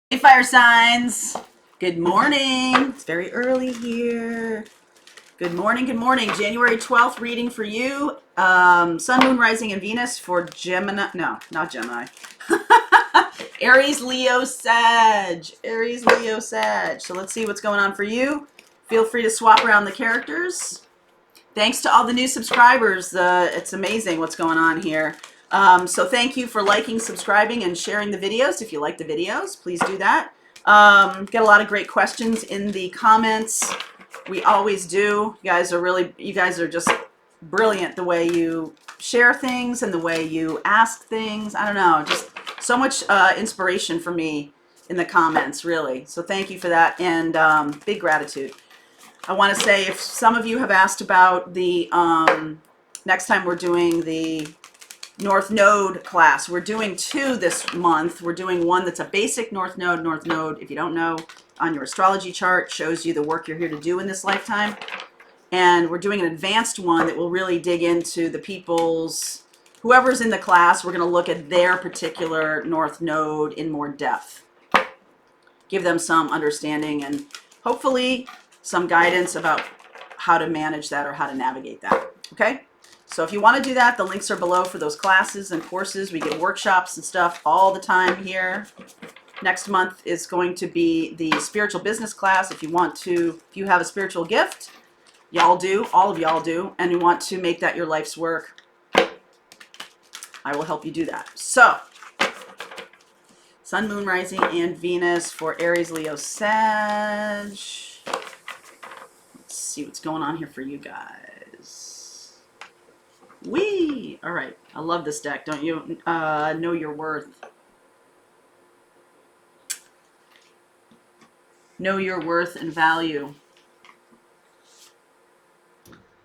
Hey, fire signs. Good morning. It's very early here. Good morning. Good morning. January 12th reading for you. Sun, Moon, Rising, and Venus for Gemini. No, not Gemini. Aries, Leo, Sag. Aries, Leo, Sag. So let's see what's going on for you. Feel free to swap around the characters. Thanks to all the new subscribers. It's amazing what's going on here. So thank you for liking, subscribing, and sharing the videos. If you like the videos, please do that. Get a lot of great questions in the comments. We always do. You guys are just brilliant the way you share things and the way you ask things. I don't know, just so much inspiration for me in the comments, really. So thank you for that, and big gratitude. I want to say, if some of you have asked about the next time we're doing the North Node class. We're doing two this month. We're doing one that's a basic North Node. North Node, if you don't know, on your astrology chart, shows you the work you're here to do in this lifetime. And we're doing an advanced one that will really dig into the whoever's in the class, we're going to look at their particular North Node in more depth. Give them some understanding and hopefully some guidance about how to manage that or how to navigate that. Okay? So if you want to do that, the links are below for those classes and courses. We get workshops and stuff all the time here. Next month is going to be the spiritual business class. If you have a spiritual gift, y'all do, all of y'all do, and you want to make that your life's work, I will help you do that. So, Sun, Moon, Rising, and Venus for Aries, Leo, Sag. Let's see what's going on here for you guys. Whee! All right. I love this deck. Don't you know your worth? Know your worth and value.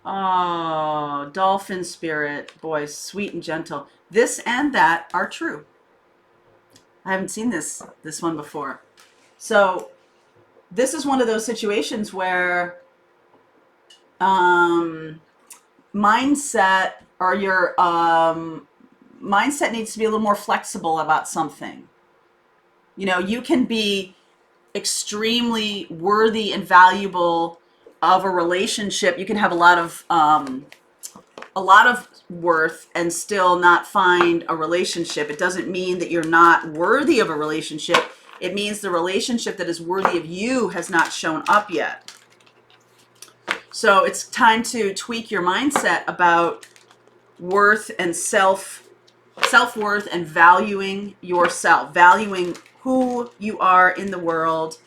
Oh, dolphin spirit. Boy, sweet and gentle. This and that are true. I haven't seen this one before. So this is one of those situations where mindset, or your mindset needs to be a little more flexible about something. You know, you can be extremely worthy and valuable of a relationship. You can have a lot of worth and still not find a relationship. It doesn't mean that you're not worthy of a relationship. It means the relationship that is worthy of you has not shown up yet. So it's time to tweak your mindset about worth and self-worth, and valuing yourself, valuing who you are in the world,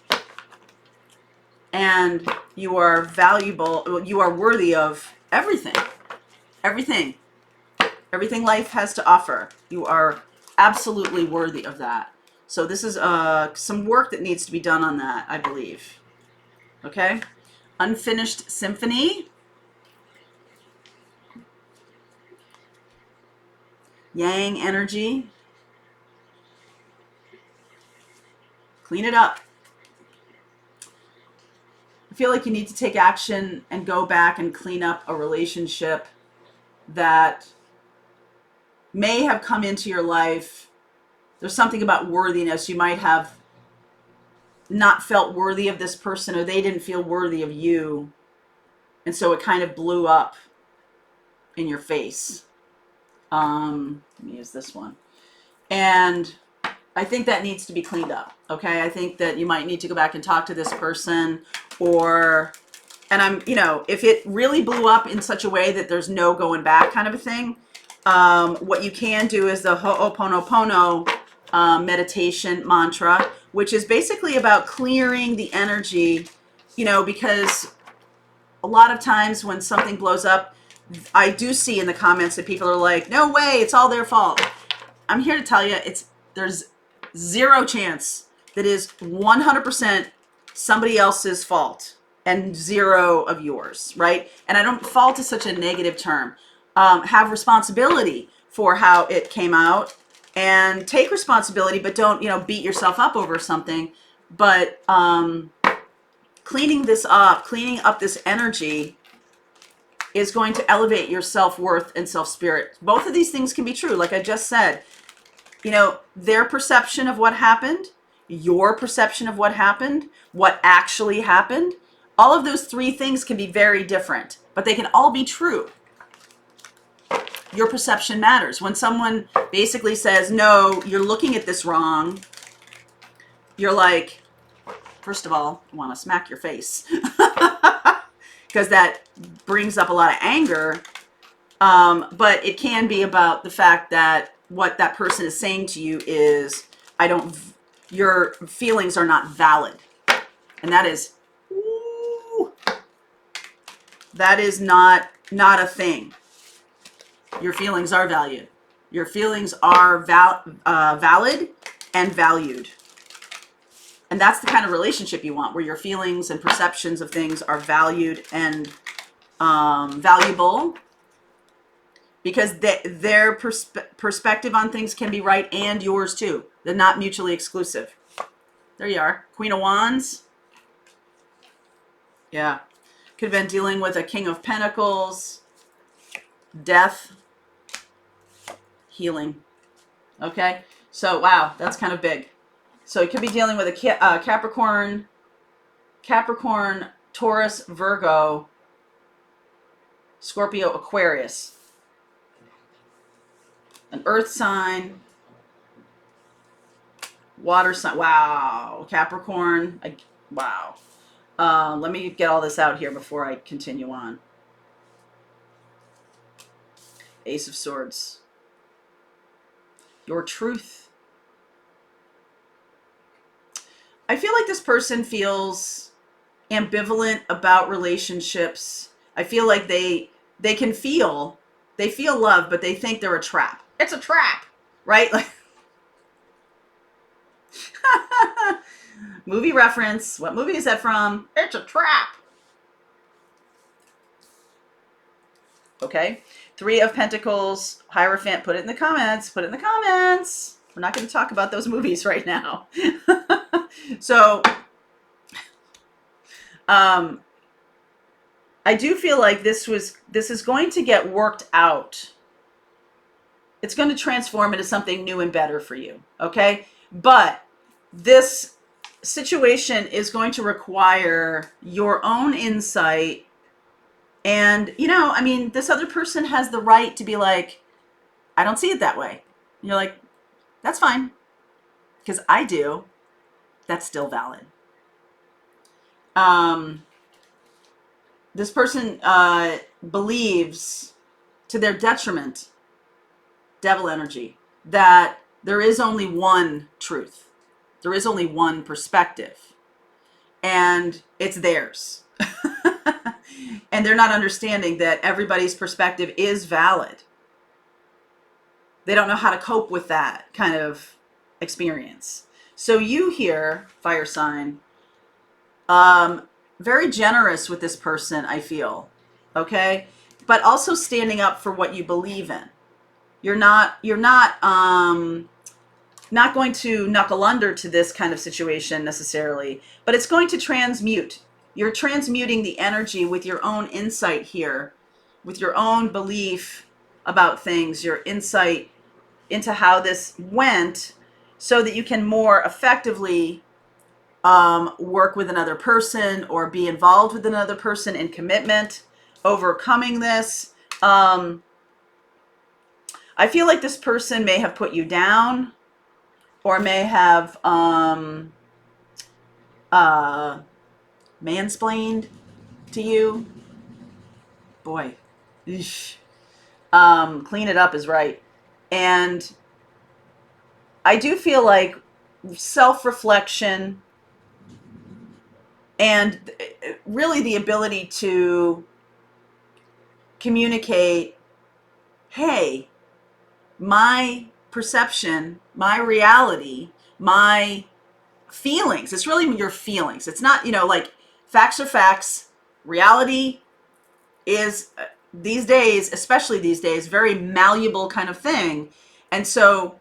and you are valuable, you are worthy of everything life has to offer. You are absolutely worthy of that. So this is some work that needs to be done on that, I believe. Okay? Unfinished symphony. Yang energy. Clean it up. I feel like you need to take action and go back and clean up a relationship that may have come into your life. There's something about worthiness. You might have not felt worthy of this person, or they didn't feel worthy of you. And so it kind of blew up in your face. Let me use this one. And I think that needs to be cleaned up. Okay. I think that you might need to go back and talk to this person, if it really blew up in such a way that there's no going back kind of a thing, what you can do is the Ho'oponopono meditation mantra, which is basically about clearing the energy, because a lot of times when something blows up, I do see in the comments that people are like, no way, it's all their fault. I'm here to tell you, there's zero chance that is 100% somebody else's fault and zero of yours, right? And fault is such a negative term. Have responsibility for how it came out, and take responsibility, but don't, beat yourself up over something. But cleaning up this energy is going to elevate your self-worth and self-spirit. Both of these things can be true. Like I just said, their perception of what happened your perception of what happened, what actually happened. All of those three things can be very different, but they can all be true. Your perception matters. When someone basically says, no, you're looking at this wrong, you're like, first of all, I want to smack your face because that brings up a lot of anger. But it can be about the fact that what that person is saying to you is, your feelings are not valid. And that is, ooh, that is not a thing. Your feelings are valued. Your feelings are valid and valued. And that's the kind of relationship you want, where your feelings and perceptions of things are valued and valuable, because their perspective on things can be right and yours too. They're not mutually exclusive. There you are. Queen of Wands. Yeah. Could have been dealing with a King of Pentacles. Death. Healing. Okay. So, wow, that's kind of big. So you could be dealing with a Capricorn, Taurus, Virgo, Scorpio, Aquarius. An earth sign, water sign. Wow. Capricorn. Wow. Let me get all this out here before I continue on. Ace of Swords. Your truth. I feel like this person feels ambivalent about relationships. I feel like they feel love, but they think they're a trap. It's a trap, right? Like movie reference. What movie is that from? It's a trap. Okay. Three of Pentacles, Hierophant. Put it in the comments. Put it in the comments. We're not going to talk about those movies right now. So, I do feel like this is going to get worked out. It's going to transform into something new and better for you. Okay. But this situation is going to require your own insight. And, I mean, this other person has the right to be like, I don't see it that way. And you're like, that's fine. Because I do. That's still valid. This person believes, to their detriment, devil energy, that there is only one truth. There is only one perspective. And it's theirs. And they're not understanding that everybody's perspective is valid. They don't know how to cope with that kind of experience. So you here, fire sign, very generous with this person, I feel. Okay? But also standing up for what you believe in. You're not going to knuckle under to this kind of situation necessarily, but it's going to transmute. You're transmuting the energy with your own insight here, with your own belief about things, your insight into how this went, so that you can more effectively work with another person or be involved with another person in commitment, overcoming this. I feel like this person may have put you down, or may have mansplained to you. Boy. Clean it up is right. And I do feel like self-reflection and really the ability to communicate, hey, my perception, my reality, my feelings, it's really your feelings. It's not, like facts are facts. Reality is these days, especially these days, very malleable kind of thing. And so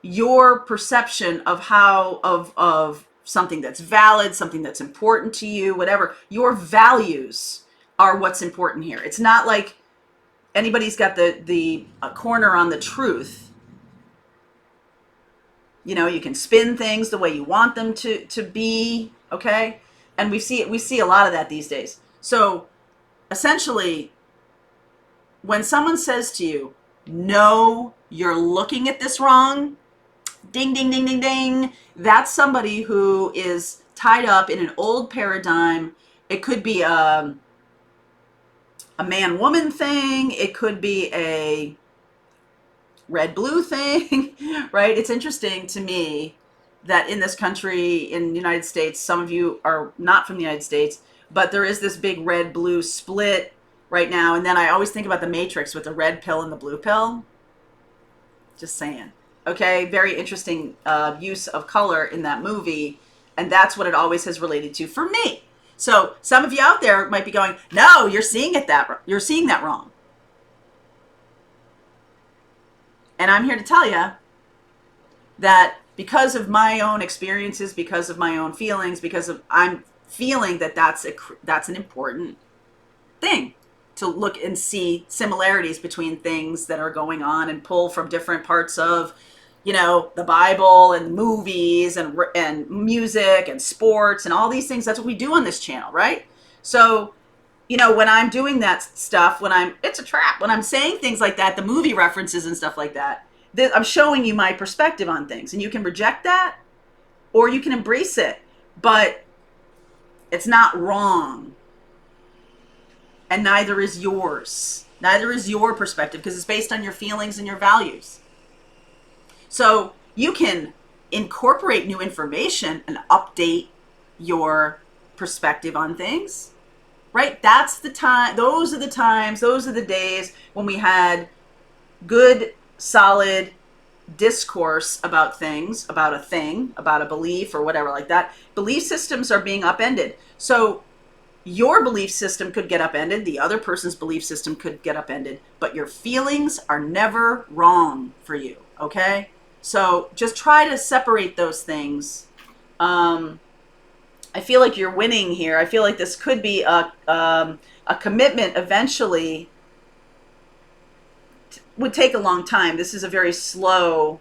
your perception of of something that's valid, something that's important to you, whatever, your values are what's important here. It's not like anybody's got the corner on the truth. You know, you can spin things the way you want them to be, okay? And we see a lot of that these days. So essentially, when someone says to you, no, you're looking at this wrong, ding, ding, ding, ding, ding, that's somebody who is tied up in an old paradigm. It could be a man-woman thing. It could be a red-blue thing, right? It's interesting to me that in this country, in the United States, some of you are not from the United States, but there is this big red-blue split right now. And then I always think about the Matrix with the red pill and the blue pill. Just saying. Okay, very interesting use of color in that movie. And that's what it always has related to for me. So some of you out there might be going, no, you're seeing that wrong. And I'm here to tell you that because of my own experiences, because of my own feelings, I'm feeling that that's an important thing to look and see similarities between things that are going on and pull from different parts of, you know, the Bible and movies and music and sports and all these things. That's what we do on this channel, right? So, you know, when I'm doing that stuff, it's a trap. When I'm saying things like that, the movie references and stuff like that, I'm showing you my perspective on things. And you can reject that or you can embrace it. But it's not wrong. And neither is yours. Neither is your perspective because it's based on your feelings and your values. So you can incorporate new information and update your perspective on things. Right? That's the time. Those are the times. Those are the days when we had good, solid discourse about things, about a thing, about a belief or whatever like that. Belief systems are being upended. So your belief system could get upended. The other person's belief system could get upended. But your feelings are never wrong for you. Okay? So just try to separate those things. I feel like you're winning here. I feel like this could be a commitment eventually. Would take a long time. This is a very slow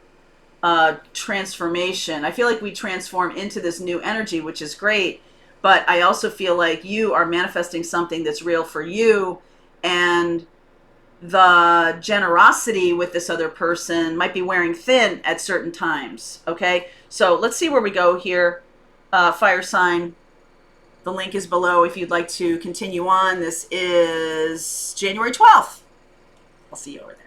transformation. I feel like we transform into this new energy, which is great. But I also feel like you are manifesting something that's real for you. And the generosity with this other person might be wearing thin at certain times. Okay? So let's see where we go here. Fire sign. The link is below if you'd like to continue on. This is January 12th. I'll see you over there.